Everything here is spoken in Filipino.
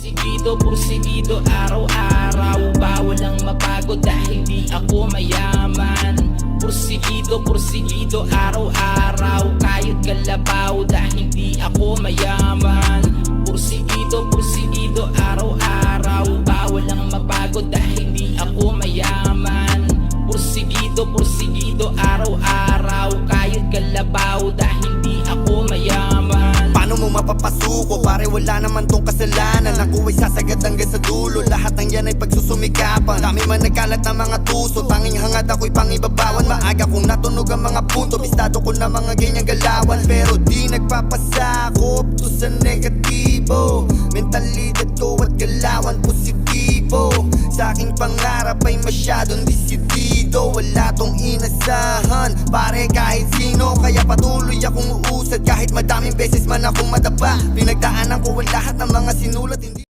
Porsigido, araw-araw. Bawal ang mapagod dahil di ako mayaman. Porsigido, araw-araw. Kayod kalabaw dahil di ako mayaman. Porsigido, araw-araw. Bawal ang mapagod dahil di ako mayaman. Porsigido, araw-araw. Kayod kalabaw dahil di ako mayaman. Paano mo mapapasuko? Pare wala naman tong kasalanan. Ako ay sasagat hanggang sa dulo. Lahat ng yan ay pagsusumikapan. Dami man nagkalat na mga tuso. Tanging hangad ako'y pangibabawan. Maaga kong natunog ang mga punto. Bistado ko na mga ganyang galawan. Pero di nagpapasakop to sa negatibo. Mentalidad ko at galawan positibo. Sa aking pangarap ay masyadong desidido. Wala tong inasahan, pare kahit sino. Kaya patuloy akong uusad kahit madaming beses man akong madapa. Pinagdaanan ko ang lahat ng mga sinulat.